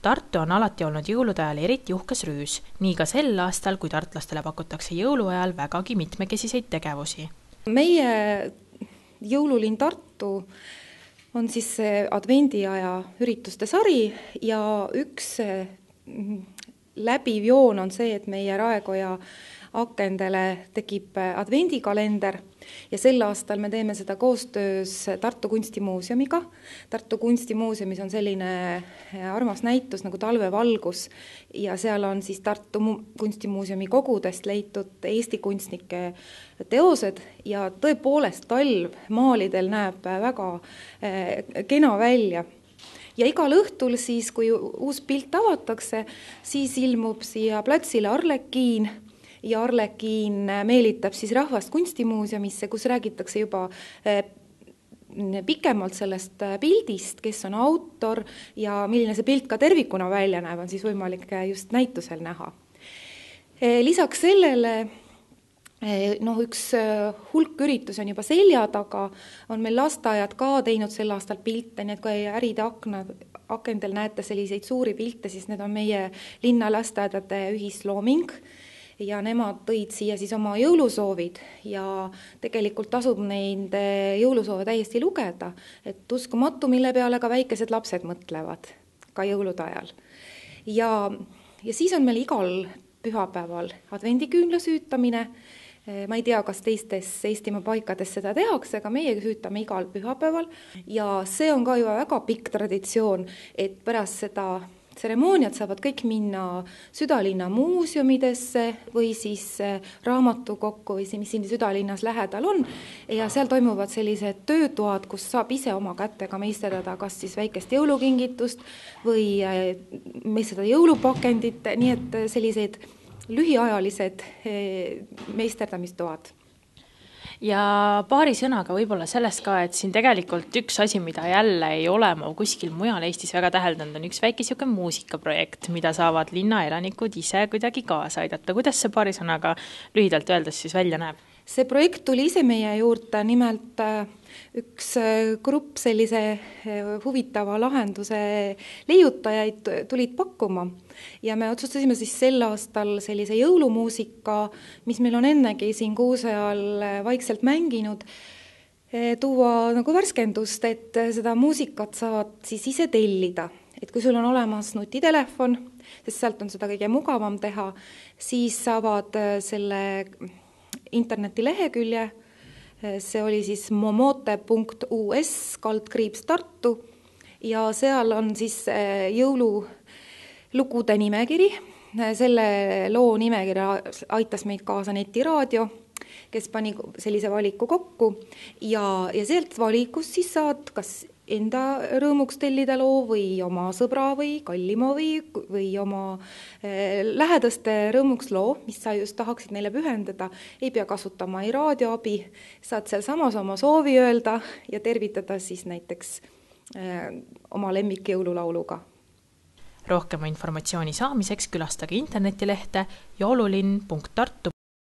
Tartu on alati olnud jõulude ajal eriti uhkes rüüs, nii ka sel aastal, kui tartlastele pakutakse jõuluajal vägagi mitmekesiseid tegevusi. Meie jõululinn Tartu on siis see advendiaja ürituste sari ja üks läbiv joon on see, et meie Raekoja akendele tekib advendikalender ja sel aastal me teeme seda koostöös Tartu Kunstimuuseumiga. Tartu Kunstimuuseumis on selline armas näitus nagu talvevalgus ja seal on siis Tartu Kunstimuuseumi kogudest leitud Eesti kunstnike teosed ja tõepoolest talv maalidel näeb väga kena välja. Ja igal õhtul siis, kui uus pilt avatakse, siis ilmub siia platsile Arlekiin ja Arlekiin meelitab siis rahvast kunstimuuseumisse, kus räägitakse juba pikemalt sellest pildist, kes on autor ja milline see pilt ka tervikuna välja näeb, on siis võimalik just näitusel näha. Lisaks sellele üks hulk üritus on juba selja taga, on meil lasteaiad ka teinud sel aastal pilte, nii et kui äride akendel näete selliseid suuri pilte, siis need on meie linna lasteaedade ühislooming ja nemad tõid siia siis oma jõulusoovid ja tegelikult tasub neid jõulusoove täiesti lugeda, et uskumatu, mille peale ka väikesed lapsed mõtlevad ka jõulude ajal. Ja siis on meil igal pühapäeval advendiküünla süütamine. Ma ei tea, kas teistes Eestimaa paikades seda tehakse, aga meie süütame igal pühapäeval ja see on ka juba väga pikk traditsioon, et pärast seda tseremooniad saavad kõik minna südalinna muuseumidesse või siis raamatukokku või mis siin südalinnas lähedal on ja seal toimuvad sellised töötoad, kus saab ise oma kätega meisterdada kas siis väikest jõulukingitust või meisterdada jõulupakendit, nii et sellised lühiajalised meisterdamistoad. Ja paari sõnaga võib-olla sellest ka, et siin tegelikult üks asi, mida jälle ei ole ma kuskil mujal Eestis väga täheldanud, on üks väike siuke muusikaprojekt, mida saavad linnaelanikud ise kuidagi kaasa aidata. Kuidas see paari sõnaga lühidalt öeldes siis välja näeb? See projekt tuli ise meie juurde, nimelt üks grupp sellise huvitava lahenduse leiutajaid tulid pakkuma ja me otsustasime siis sel aastal sellise jõulumuusika, mis meil on ennegi siin kuuse all vaikselt mänginud, tuua nagu värskendust, et seda muusikat saavad siis ise tellida. Et kui sul on olemas nutitelefon, sest sealt on seda kõige mugavam teha, siis saavad selle internetilehekülje, see oli siis momote.us/Tartu ja seal on siis jõululugude nimekiri. Selle loo nimekirja aitas meid kaasa netiraadio, kes pani sellise valiku kokku ja sealt valikust siis saad kas enda rõõmuks tellida loo või oma sõbra või kallima või oma lähedaste rõõmuks loo, mis sa just tahaksid neile pühendada. Ei pea kasutama ei raadioabi, saad seal samas oma soovi öelda ja tervitada siis näiteks oma lemmik jõululauluga. Rohkem informatsiooni saamiseks külastage internetilehte joululinn.tartu.